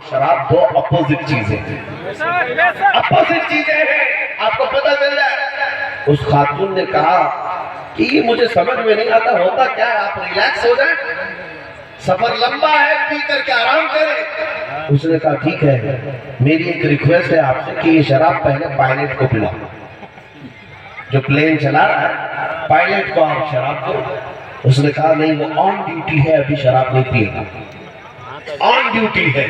شراب دو اپوزٹ چیزیں ہیں، اپوزٹ چیزیں ہیں، آپ کو پتہ چل جائے۔ اس خاتون نے کہا کہ یہ مجھے سمجھ میں نہیں آتا ہوتا کیا ہے، آپ ریلیکس ہو جائیں، سفر لمبا ہے، پی کر کے آرام کریں۔ اس نے کہا ٹھیک ہے، میری ایک ریکویسٹ ہے آپ سے کہ یہ شراب پہلے پائلٹ کو پلاؤ، جو پلین چلا رہا ہے پائلٹ کو آپ شراب دو۔ اس نے کہا نہیں، وہ آن ڈیوٹی ہے، ابھی شراب نہیں پیے گا، آن ڈیوٹی ہے۔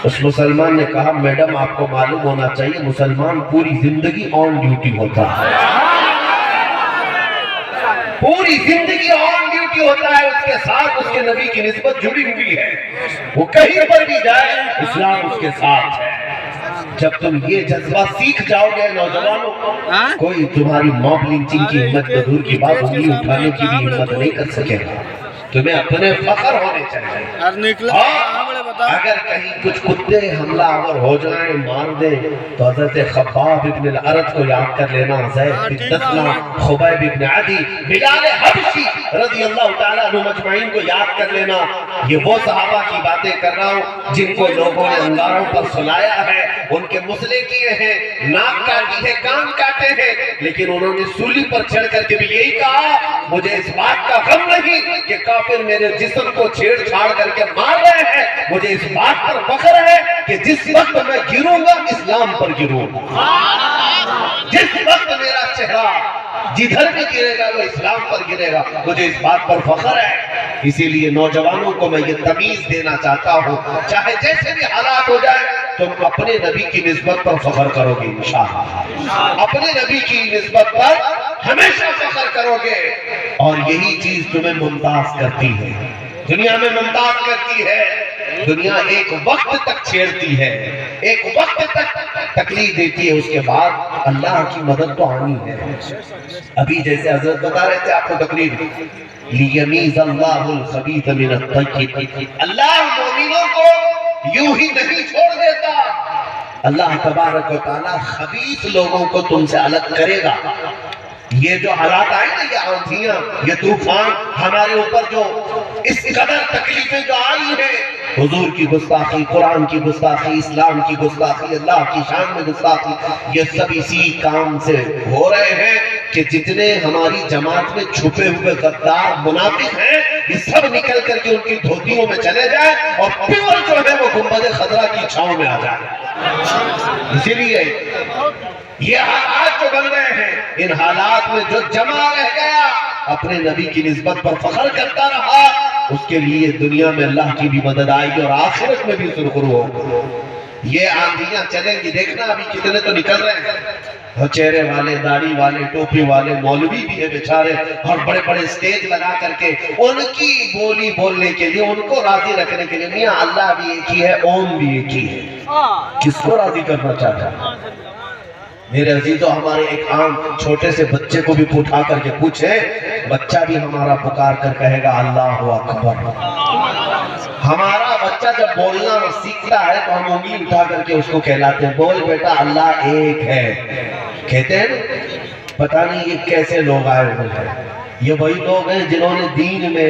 اس مسلمان نے کہا میڈم آپ کو معلوم ہونا چاہیے مسلمان پوری زندگی آن ڈیوٹی ہوتا ہے، پوری زندگی آن ڈیوٹی ہوتا ہے، اس کے ساتھ اس کے نبی کی نسبت جڑی ہوئی ہے، وہ کہیں پر بھی جائے اسلام اس کے ساتھ ہے۔ جب تم یہ جذبہ سیکھ جاؤ گے نوجوانوں، کوئی تمہاری موب لنچنگ کی ہمت دور کی بات انگلی اٹھانے کی بھی ہمت نہیں کر سکے گا، تمہیں اپنے فخر ہونے چاہیے۔ اگر کہیں کچھ کتے حملہ آور ہو جائیں مار دیں تو حضرت خباب ابن الارت کو یاد کر لینا، زید بن دثنہ، خبیب ابن عدی، بلال حبشی رضی اللہ تعالیٰ عنہ مجمعین کو یاد کر لینا۔ یہ وہ صحابہ کی باتیں کر رہا ہوں جن کو لوگوں نے انگاروں پر سلایا ہے، ان کے مسئلے کیے ہیں، ناک کاٹی ہے، کان کاٹے ہیں، لیکن انہوں نے سولی پر چڑھ کر کے بھی یہی کہا مجھے اس بات کا غم نہیں کہ کافر میرے جسم کو چھیڑ چھاڑ کر کے مار رہے ہیں، مجھے اس بات پر فخر ہے کہ جس وقت میں گروں گا اسلام پر گروں گا، جس وقت میرا چہرہ جدھر بھی گرے گا وہ اسلام پر گرے گا، مجھے اس بات پر فخر ہے۔ اسی لیے نوجوانوں کو میں یہ تمیز دینا چاہتا ہوں، چاہے جیسے بھی حالات ہو جائے تم اپنے نبی کی نسبت پر فخر کرو گے انشاءاللہ، اپنے نبی کی نسبت پر ہمیشہ فخر کرو گے، اور یہی چیز تمہیں ممتاز کرتی ہے، دنیا میں ممتاز کرتی ہے۔ دنیا ایک وقت تک چھیڑتی ہے، ایک وقت تک تکلیف دیتی ہے، اس کے بعد اللہ کی مدد تو آنی ہے۔ ابھی جیسے حضرت بتا رہے تھے آپ کو تکلیف لیمیز اللہ الخبیث من الطیب، اللہ مومنوں کو یوں ہی نہیں چھوڑ دیتا، اللہ تبارک و تعالی خبیث لوگوں کو تم سے الگ کرے گا۔ یہ جو حالات آئے نا، یہ آندھیاں، یہ طوفان ہمارے اوپر جو اس قدر تکلیفیں جو آئی ہیں، حضور کی گستاخی، قرآن کی گستاخی، اسلام کی گستاخی، اللہ کی شان میں گستاخی، یہ سب اسی کام سے ہو رہے ہیں کہ جتنے ہماری جماعت میں چھپے ہوئے غدار منافق ہیں یہ سب نکل کر کے ان کی دھوتیوں میں چلے جائیں اور پیور جو ہے وہ گنبد خضرا کی چھاؤں میں آ جائے۔ اسی لیے یہ حالات جو بن رہے ہیں، ان حالات میں جو جمع رہ گیا اپنے نبی کی نسبت پر فخر کرتا رہا، اس کے لیے دنیا میں اللہ کی بھی مدد آئے گی اور آخرت میں بھی سرخرو ہوگا۔ یہ آندھیاں چلیں گی، دیکھنا ابھی کتنے تو نکل رہے ہیں، چہرے والے، داڑھی والے، ٹوپی والے، مولوی بھی ہے بیچارے، اور بڑے بڑے سٹیج لگا کر کے ان کی بولی بولنے کے لیے، ان کو راضی رکھنے کے لیے، میاں اللہ بھی ایک ہی ہے، اوم بھی ایک ہی ہے، کس کو راضی کرنا چاہتا ہے؟ میرے عزیزو، ہمارے ایک عام چھوٹے سے بچے کو بھی اٹھا کر کے پوچھیں، بچہ بھی ہمارا پکار کر کہے گا اللہ اکبر۔ ہمارا بچہ جب بولنا سیکھتا ہے تو ہم انگلی اٹھا کر کے اس کو کہلاتے ہیں بول بیٹا اللہ ایک ہے، کہتے ہیں نا۔ پتہ نہیں یہ کیسے لوگ آئے ہوئے ہیں، یہ وہی لوگ ہیں جنہوں نے دین میں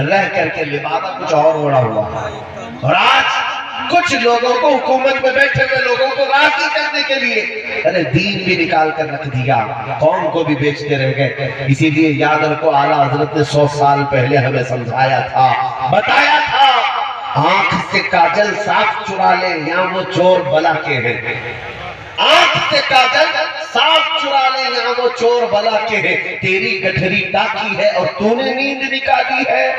رہ کر کے لبادہ کچھ اور اوڑا ہوا ہے، اور آج کچھ لوگوں کو، حکومت میں بیٹھے ہوئے لوگوں کو راضی کرنے کے لیے ارے دین بھی نکال کر رکھ دیا، قوم کو بھی بیچتے رہ گئے۔ اسی لیے یاد رکھو اعلیٰ حضرت نے 100 سال پہلے ہمیں سمجھایا تھا، بتایا تھا، آنکھ سے کاجل صاف چرا لے یا وہ چور بلا کے ہیں، آنکھ سے کاجل صاف چرا لے یا وہ چور بلا کے ہیں، تیری گٹھری ڈاکی ہے اور تو نے نیند نکالی ہے،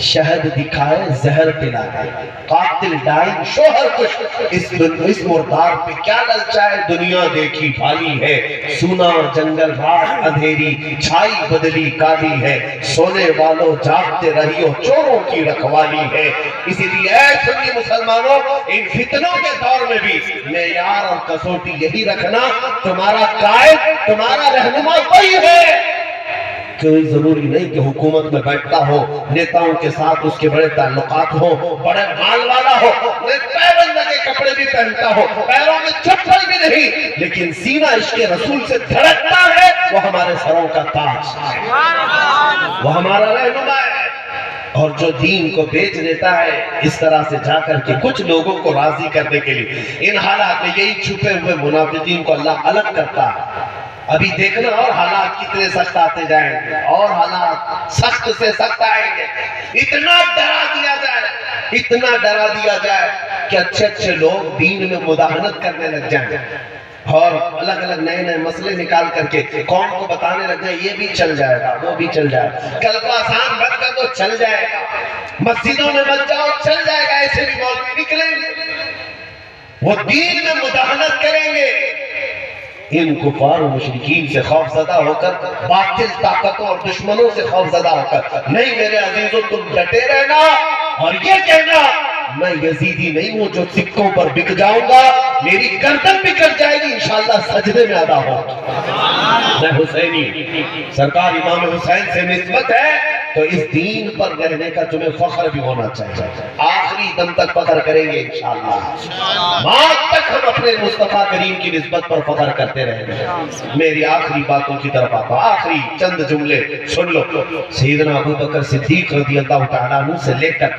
شہد دکھائے زہر پلائے، قاتل ڈائیں شوہر کش، اس مردار پہ کیا للچائے، دنیا دیکھی بھالی ہے، سونا جنگل رات اندھیری چھائی بدلی کالی ہے، سونے والوں جاگتے رہیو چوروں کی رکھوالی ہے۔ اسی لیے اے سنی مسلمانوں، ان فتنوں کے دور میں بھی معیار اور کسوٹی یہی رکھنا، تمہارا قائد، تمہارا رہنما وہی ہے۔ کوئی ضروری نہیں کہ حکومت میں بیٹھتا ہو، نیتاؤں کے ساتھ اس کے بڑے تعلقات ہو، بڑے مال والا ہو، پیبند لگے کپڑے بھی پہنتا ہو، پیروں میں چپل بھی نہیں، لیکن سینہ عشق رسول سے دھڑکتا ہے، وہ ہمارے سروں کا تاج، وہ ہمارا رہنما ہے۔ اور جو دین کو بیچ دیتا ہے اس طرح سے جا کر کے کچھ لوگوں کو راضی کرنے کے لیے، ان حالات میں یہی چھپے ہوئے منافقین کو اللہ الگ کرتا ہے۔ ابھی دیکھنا اور حالات کتنے سخت آتے جائیں گے، اور حالات سخت سے سخت آئیں گے۔ اتنا ڈرا دیا جائے کہ اچھے اچھے لوگ دین میں مداہنت کرنے لگ جائیں اور الگ الگ نئے مسئلے نکال کر کے قوم کو بتانے لگ جائے، یہ بھی چل جائے گا، وہ بھی چل جائے گا، کل کو آسان بند کر دو چل جائے گا، مسجدوں میں مت جاؤ چل جائے گا، ایسے بھی مولوی نکلیں گے، وہ دین میں مداہنت کریں گے۔ ان کفار و مشرکین سے خوف زدہ ہو کر، باطل طاقتوں اور دشمنوں سے خوف زدہ ہو کر، نہیں میرے عزیزوں تم ڈٹے رہنا اور یہ کہنا میں یزیدی نہیں ہوں جو سکوں پر بک جاؤں گا، میری گردن بھی کٹ جائے گی انشاءاللہ سجدے میں ادا ہو، میں حسینی، سرکار امام حسین سے نسبت ہے، تو اس دین پر رہنے کا تمہیں فخر بھی ہونا چاہیے، آخری دم تک فخر کریں گے انشاءاللہ، موت تک ہم اپنے مصطفیٰ کریم کی نسبت پر فخر کرتے رہیں گے۔ میری آخری باتوں کی طرف آتا ہوں، آخری چند جملے سن لو۔ سیدنا ابو بکر صدیق رضی اللہ تعالیٰ عنہ سے لے کر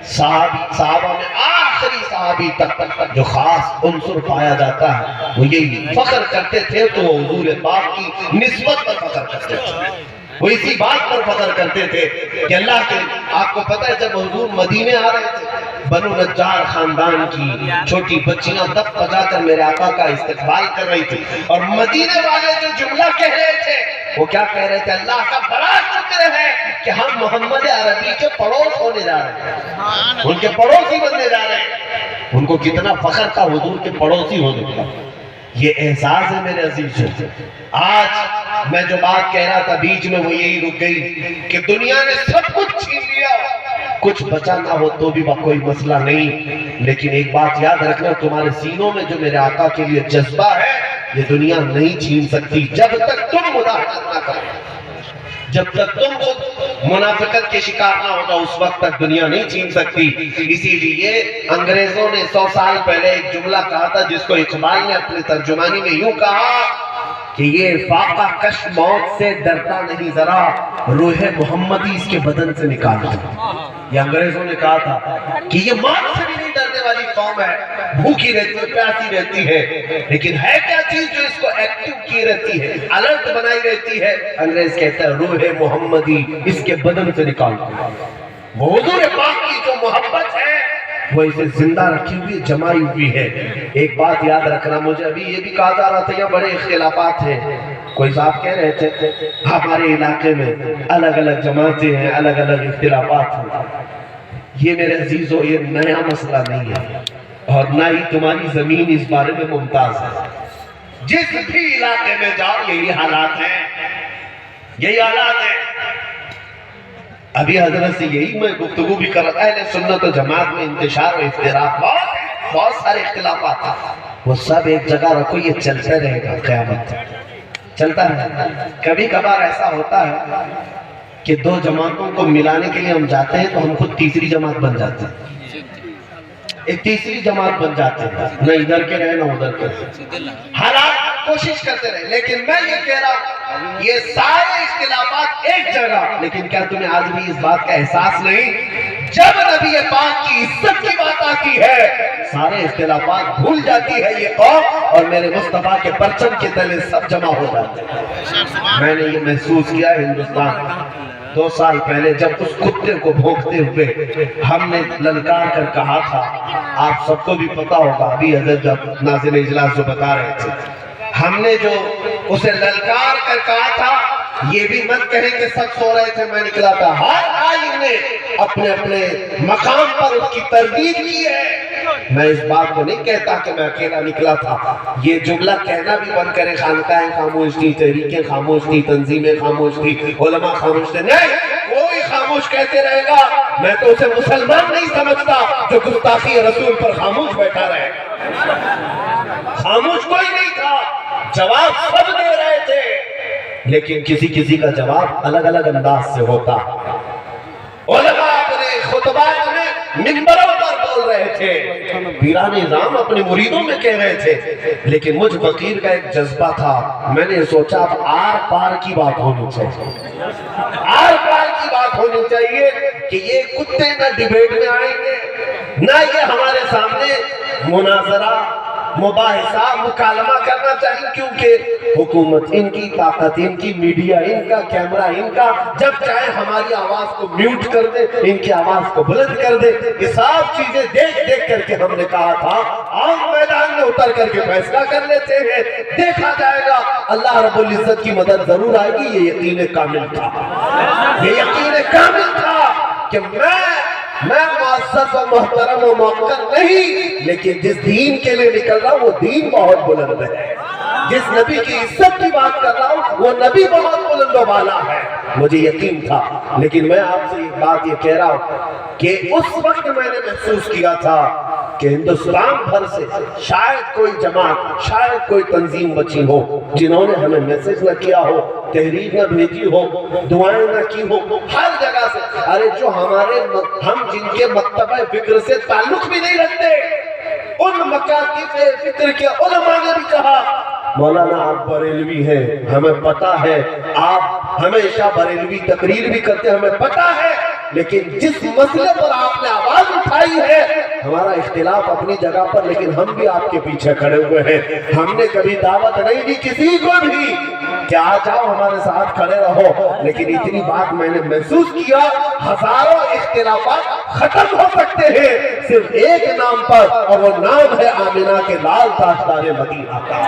صحابہ میں آخری صحابی تک جو خاص عنصر پایا جاتا ہے وہ یہی فخر کرتے تھے، تو وہ حضور پاک کی نسبت پر فخر کرتے تھے، وہ اسی بات پر فخر کرتے تھے کہ اللہ کے، آپ کو پتہ ہے جب حضور مدینے آ رہے تھے، بنو نجار خاندان کی چھوٹی بچیاں دف بجا کر میرے آقا کا استقبال کر رہی تھی، اور مدینے والے جو جملہ کہہ رہے تھے وہ کیا کہہ رہے تھے؟ اللہ کا بڑا شکر ہے کہ ہم محمد عربی کے پڑوس ہونے جا رہے ہیں، ان کے پڑوسی بننے جا رہے ہیں۔ ان کو کتنا فخر تھا حضور کے پڑوسی ہونے کا، یہ احساس ہے میرے عزیزوں۔ آج میں جو بات کہہ رہا تھا بیچ میں وہ یہی رک گئی کہ دنیا نے سب کچھ چھین لیا، کچھ بچا نہ ہو تو بھی کوئی مسئلہ نہیں، لیکن ایک بات یاد رکھنا، تمہارے سینوں میں جو میرے آقا کے لیے جذبہ ہے یہ دنیا نہیں چھین سکتی، جب تک تم مداہنت نہ کرو، جب تک تم خود منافقت کے شکار نہ ہو جاؤ، اس وقت تک دنیا نہیں چھین سکتی۔ اسی لیے انگریزوں نے 100 سال پہلے ایک جملہ کہا تھا جس کو اقبال نے اپنے ترجمانی میں یوں کہا کہ یہ فاقہ کش موت سے ڈرتا نہیں ذرا، روح محمدی اس کے بدن سے نکالتا۔ یہ انگریزوں نے کہا تھا کہ یہ موت سے بھی نہیں ڈرنے والی قوم ہے، بھوکی رہتی ہے، پیاسی رہتی ہے، لیکن ہے کیا چیز جو اس کو ایکٹیو کی رہتی ہے، الرٹ بنائی رہتی ہے؟ انگریز کہتا ہے روح محمدی اس کے بدن سے نکالتا۔ وہ حضور پاک کی جو محبت ہے وہ اسے زندہ رکھی ہوئی جمائی ہوئی ہے۔ ایک بات یاد رکھنا، مجھے ابھی یہ بھی کہا جا رہا تھا یہ بڑے اختلافات ہیں، کوئی صاحب کہہ رہے تھے ہمارے علاقے میں الگ الگ جماعتیں ہیں، الگ الگ اختلافات ہیں۔ یہ میرے عزیزو یہ نیا مسئلہ نہیں ہے، اور نہ ہی تمہاری زمین اس بارے میں ممتاز ہے۔ جس بھی علاقے میں جاؤ یہی حالات ہیں، یہی حالات ہیں۔ ابھی حضرت سے یہی میں گفتگو بھی کر رہا تھا، اہل سنت و جماعت میں انتشار و اختلاف بہت سارے اختلافات ہیں، وہ سب ایک جگہ رکھو، یہ چلتے رہے گا قیامت تک، چلتا رہے۔ کبھی کبھار ایسا ہوتا ہے کہ دو جماعتوں کو ملانے کے لیے ہم جاتے ہیں تو ہم خود تیسری جماعت بن جاتے ہیں، ایک تیسری جماعت بن جاتے ہیں، نہ ادھر کے رہے نہ ادھر کے رہے، حالات کوشش کرتے رہے۔ لیکن میں یہ کہہ رہا ہوں یہ سارے اختلافات ایک جگہ، لیکن کیا تمہیں آج بھی اس بات کا احساس نہیں؟ جب نبی پاک کی عزت کی بات آتی ہے سارے اختلافات بھول جاتی ہے یہ قوم، اور میرے مصطفیٰ کے پرچم کے تلے سب جمع ہو جاتے ہیں۔ میں نے یہ محسوس کیا ہندوستان 2 سال پہلے جب اس کتے کو بھونکتے ہوئے ہم نے للکار کر کہا تھا، آپ سب کو بھی پتا ہوگا، ابھی حضرت جب ناظر اجلاس جو بتا رہے تھے، ہم نے جو اسے للکار کر کہا تھا، یہ بھی مت کہیں کہ سب سو رہے تھے میں نکلا تھا، ہر عالم نے اپنے اپنے مقام پر اس کی تردید کی ہے۔ میں اس بات کو نہیں کہتا کہ میں اکیلا نکلا تھا، یہ جملہ کہنا بھی بند کرے، خانقاہیں خاموش تھی، تحریکیں خاموش تھی، تنظیمیں خاموش تھی، علماء خاموش تھے، نہیں کوئی خاموش کہتے رہے گا، میں تو اسے مسلمان نہیں سمجھتا جو گستاخی رسول پر خاموش بیٹھا رہے۔ خاموش کوئی نہیں تھا، جواب سب دے رہے تھے، لیکن کسی کسی کا جواب الگ الگ انداز سے ہوتا۔ علماء اپنے خطبات میں منبروں پر بول رہے تھے، پیران نظام اپنے مریدوں میں کہہ رہے تھے، لیکن مجھ فقیر کا ایک جذبہ تھا، میں نے سوچا اب آر پار کی بات ہونی چاہیے، آر پار کی بات ہونی چاہیے، کہ یہ کتے نہ ڈیبیٹ میں آئیں گے، نہ یہ ہمارے سامنے مناظرہ مباحثہ مکالمہ کرنا چاہیے، کیونکہ حکومت ان کی، طاقت ان کی، میڈیا ان کا، کیمرہ ان کا، جب چاہے ہماری آواز کو میوٹ کر دے، ان کی آواز کو بلند کر دے۔ یہ سب چیزیں دیکھ دیکھ کر کے ہم نے کہا تھا آؤ میدان میں اتر کر کے فیصلہ کر لیتے ہیں، دیکھا جائے گا، اللہ رب العزت کی مدد ضرور آئے گی۔ یہ یقین کامل تھا، یہ یقین کامل تھا کہ میں معزز و محترم و موقر نہیں، لیکن جس دین کے لیے نکل رہا ہوں وہ دین بہت بلند ہے، جس نبی کی عزت کی بات کر رہا ہوں وہ نبی بہت بلند و بالا ہے، مجھے یقین تھا۔ لیکن میں آپ سے ایک بات یہ کہہ رہا ہوں کہ اس وقت میں نے محسوس کیا تھا کہ ہندوستان بھر سے شاید کوئی جماعت، شاید کوئی تنظیم بچی ہو جنہوں نے ہمیں میسج نہ کیا ہو، تحریر نہ بھیجی ہو، دعائیں نہ کی ہو، ہر جگہ سے۔ ارے جو ہم جن کے مکتبہ فکر سے تعلق بھی نہیں رکھتے، ان مکاتب فکر کے علماء نے بھی کہا مولانا آپ بریلوی ہیں، ہمیں پتا ہے، آپ ہمیشہ بریلوی تقریر بھی کرتے ہیں، ہمیں پتا ہے، لیکن جس مسئلے پر آپ نے آواز اٹھائی ہے، ہمارا اختلاف اپنی جگہ پر، لیکن ہم بھی آپ کے پیچھے کھڑے ہوئے ہیں۔ ہم نے کبھی دعوت نہیں دی کسی کو بھی کہ آ جاؤ ہمارے ساتھ کھڑے رہو، لیکن اتنی بات میں نے محسوس کیا، ہزاروں اختلافات ختم ہو سکتے ہیں صرف ایک نام پر، اور وہ نام ہے آمنہ کے لال تاجدار مدینہ کا۔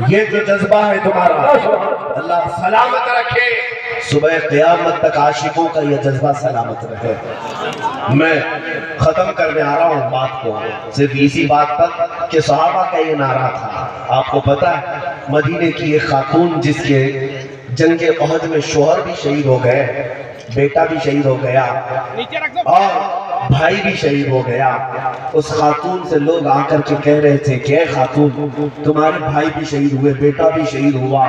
یہ جو جذبہ ہے تمہارا، اللہ سلامت رکھے، صبح قیامت تک عاشقوں کا یہ جذبہ سلامت رکھے۔ میں ختم کرنے آ رہا ہوں بات کو صرف اسی بات پر کہ صحابہ کا یہ نعرہ تھا۔ آپ کو پتا ہے مدینے کی ایک خاتون جس کے جنگ احد میں شوہر بھی شہید ہو گئے، بیٹا بھی شہید ہو گیا اور بھائی بھی شہید ہو گیا، اس خاتون سے لوگ آ کر کے کہہ رہے تھے کہ اے خاتون تمہارے بھائی بھی شہید ہوئے، بیٹا بھی شہید ہوا،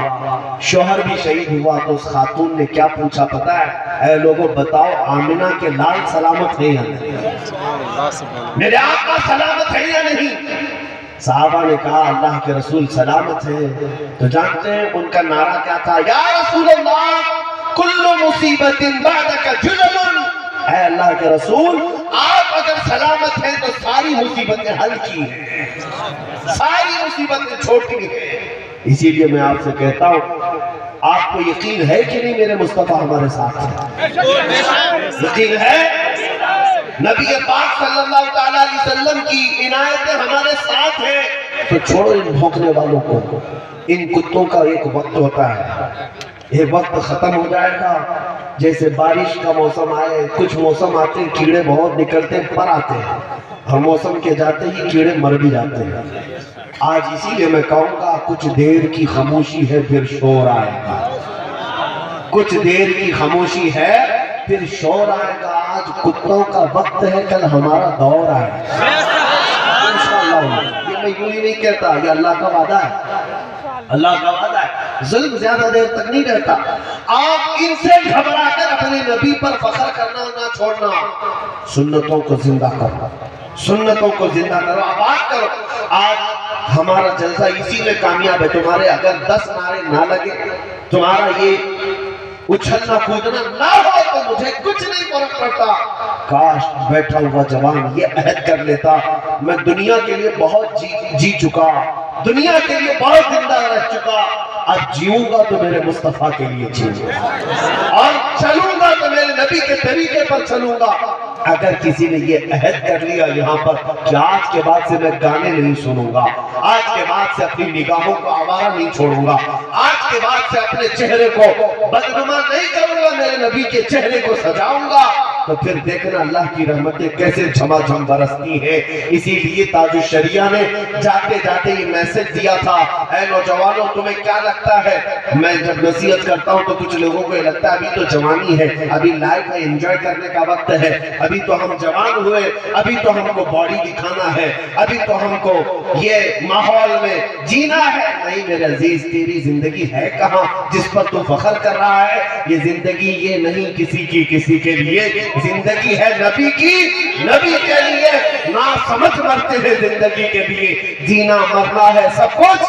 شوہر بھی شہید ہوا، تو اس خاتون نے کیا پوچھا پتا ہے؟ اے لوگوں بتاؤ آمنہ کے لال سلامت ہے یا نہیں؟ میرے آقا سلامت ہے یا نہیں؟ صحابہ نے کہا اللہ کے رسول سلامت ہے۔ تو جانتے ہیں ان کا نعرہ کیا تھا؟ یا رسول اللہ کل مصیبت بعدک جلل، اے اللہ کے رسول آپ اگر سلامت ہیں تو ساری مصیبتیں حل کی ہیں، ساری مصیبتیں چھوٹی ہیں۔ اسی لیے میں آپ سے کہتا ہوں آپ کو یقین ہے کہ نہیں میرے مصطفیٰ ہمارے ساتھ ہیں؟ یقین ہے؟ نبی پاک صلی اللہ تعالیٰ علیہ وسلم کی عنایتیں ہمارے ساتھ ہیں۔ تو چھوڑو ان بھونکنے والوں کو، ان کتوں کا ایک وقت ہوتا ہے، یہ وقت ختم ہو جائے گا۔ جیسے بارش کا موسم آئے، کچھ موسم آتے ہیں کیڑے بہت نکلتے پر آتے ہیں، اور موسم کے جاتے ہی کیڑے مر بھی جاتے ہیں۔ آج اسی لیے میں کہوں گا کچھ دیر کی خاموشی ہے پھر شور آئے گا، کچھ دیر کی خاموشی ہے پھر شور آئے گا۔ آج کتوں کا وقت ہے، کل ہمارا دور آئے گا انشاءاللہ۔ یہ میں یوں ہی نہیں کہتا، یہ اللہ کا وعدہ ہے، اللہ کا وعدہ ہے، ظلم زیادہ دیر تک نہیں رہتا۔ آپ ان سے گھبرا کر اپنے نبی پر فخر کرنا نہ چھوڑنا، سنتوں کو زندہ کرو، سنتوں کو زندہ کرو، آباد کرو۔ آج ہمارا جلسہ اسی میں کامیاب ہے، تمہارے اگر 10 نعرے نہ لگے، تمہارا یہ اچھلنا کودنا نہ ہو تو مجھے کچھ نہیں فرق پڑتا۔ کاش بیٹھا ہوا جوان یہ عہد کر لیتا میں دنیا کے لیے بہت جی چکا، دنیا کے لیے بہت زندہ رہ چکا، اب جیوں گا تو میرے مصطفیٰ کے لیے جیوں گا، اور چلوں گا تو میرے نبی کے طریقے پر چلوں گا۔ اگر کسی نے یہ عہد کر لیا یہاں پر کہ آج کے بعد سے میں گانے نہیں سنوں گا، آج کے بعد سے اپنی نگاہوں کو آوارہ نہیں چھوڑوں گا، آج کے بعد سے اپنے چہرے کو بدنما نہیں کروں گا، میرے نبی کے چہرے کو سجاؤں گا، تو پھر دیکھنا اللہ کی رحمتیں کیسے جھماجھم برستی ہیں۔ اسی لیے تاج الشریعہ نے جاتے جاتے یہ میسج دیا تھا، اے نوجوانوں تمہیں کیا لگتا ہے، میں جب نصیحت کرتا ہوں تو کچھ لوگوں کو یہ لگتا ہے ابھی تو جوانی ہے، ابھی لائف ہے، انجوائے کرنے کا وقت ہے، ابھی تو ہم جوان ہوئے، ابھی تو ہم کو باڈی دکھانا ہے، ابھی تو ہم کو یہ ماحول میں جینا ہے۔ نہیں میرے عزیز، تیری زندگی ہے کہاں جس پر تو فخر کر رہا ہے؟ یہ زندگی یہ نہیں کسی کے لیے، زندگی ہے نبی کی، نبی کے لیے۔ نا سمجھ مرتے ہیں زندگی کے لیے، جینا مرنا ہے سب کچھ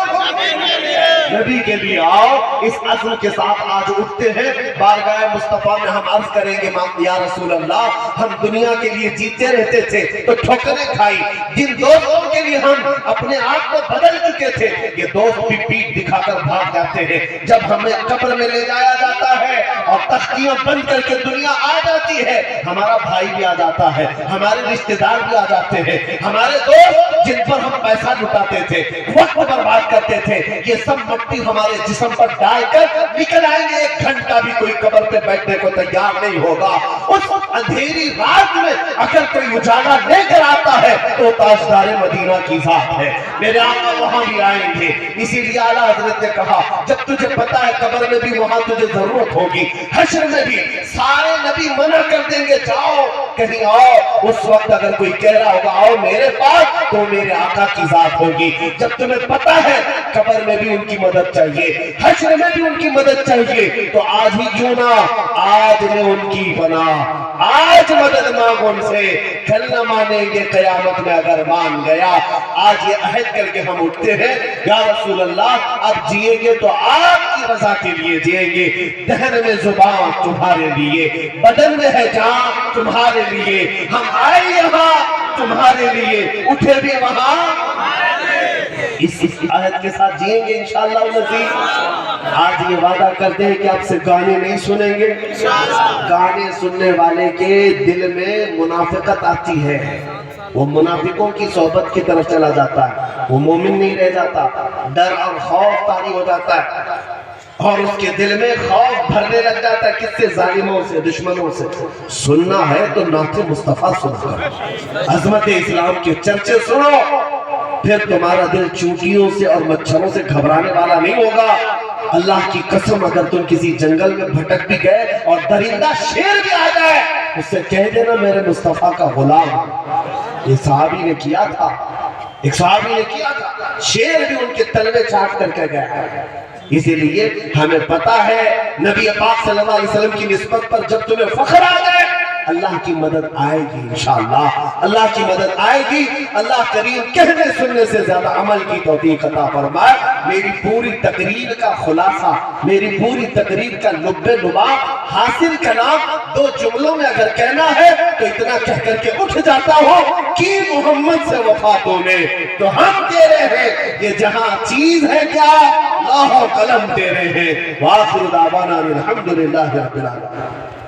نبی کے لیے۔ آؤ اس عزم کے ساتھ آج اٹھتے ہیں، بارگاہ مصطفیٰ میں ہم عرض کریں گے یا رسول اللہ، ہم دنیا کے لیے جیتے رہتے تھے تو ٹھوکریں کھائی، جن دوستوں کے لیے ہم اپنے آپ کو بدل چکے تھے، یہ دوست بھی پیٹ دکھا کر بھاگ جاتے ہیں۔ جب ہمیں قبر میں لے جایا جاتا ہے اور تختیاں بند کر کے دنیا آ جاتی ہے، ہمارا بھائی بھی آ جاتا ہے، ہمارے رشتہ دار بھی آ جاتے ہیں، ہمارے دوست جن پر ہم پیسہ لٹاتے تھے، وقت برباد کرتے تھے، یہ سب مٹی ہمارے جسم پر ڈال کر نکل آئیں گے۔ ایک گھنٹہ بھی کوئی قبر پہ بیٹھنے کو تیار نہیں ہوگا۔ اس اندھیری رات میں اگر کوئی اجالا لے کر آتا ہے تو تاجدار مدینہ کی ذات ہے، میرے آقا وہاں بھی آئیں گے۔ اسی لیے اعلیٰ حضرت نے کہا جب تجھے پتا ہے قبر میں بھی وہاں تجھے ضرورت ہوگی، حشر میں بھی سارے نبی منع کر دیں گے جاؤ کہیں آؤ، اس وقت اگر کوئی کہہ رہا ہوگا آؤ میرے پاس تو میرے آقا کی ذات ہوگی۔ جب تمہیں پتا ہے قبر میں بھی ان کی مدد چاہیے، حشر میں بھی ان کی مدد چاہیے، تو آج ہی کیوں نہ آج میں ان کی پناہ، آج مدد مانگ ان سے، کل نہ مانیں گے قیامت میں اگر مان گیا۔ آج یہ عہد کر کے ہم اٹھتے ہیں یا رسول اللہ اب جیئیں گے تو آپ کی رضا کے لیے جیئیں گے، دہن میں زبان تمہارے لیے، بدن میں ہے جان تمہارے لیے، ہم آئے یہاں تمہارے لیے، اٹھے بھی وہاں اس عہد کے ساتھ جیئیں گے انشاءاللہ العزیز۔ آج یہ وعدہ کرتے ہیں کہ آپ سے گانے نہیں سنیں گے۔ گانے سننے والے کے دل میں منافقت آتی ہے، وہ منافقوں کی صحبت کی طرف چلا جاتا ہے، وہ مومن نہیں رہ جاتا، ڈر اور خوف طاری ہو جاتا ہے اور اس کے دل میں خوف بھرنے لگ جاتا ہے۔ کس سے؟ ظالموں سے، دشمنوں سے۔ سننا ہے تو نعت مصطفیٰ سنو، عظمت اسلام کے چرچے سنو، پھر تمہارا دل چونٹیوں سے اور مچھروں سے گھبرانے والا نہیں ہوگا۔ اللہ کی قسم اگر تم کسی جنگل میں بھٹک بھی گئے اور درندہ شیر بھی آ جائے اس سے کہہ دینا میرے مصطفیٰ کا غلام۔ یہ صحابی نے کیا تھا، ایک صحابی نے کیا تھا، شیر بھی ان کے تلوے چاٹ کر کے گیا۔ اسی لیے ہمیں پتا ہے نبی پاک صلی اللہ علیہ وسلم کی نسبت پر جب تمہیں فخر آ جائے اللہ کی مدد آئے گی انشاءاللہ، اللہ کی مدد آئے گی۔ اللہ کریم کہنے سننے سے زیادہ عمل کی توفیق عطا فرمائے۔ میری پوری تقریر کا خلاصہ، میری پوری تقریر کا لب لباب، حاصل کلام دو جملوں میں اگر کہنا ہے تو اتنا کہہ کر کے اٹھ جاتا ہوں کہ محمد سے وفاتوں میں تو ہم تیرے ہیں، یہ جہاں چیز ہے کیا لاہ و قلم تیرے ہیں۔ وآخر دعوانا الحمدللہ رب العالمین۔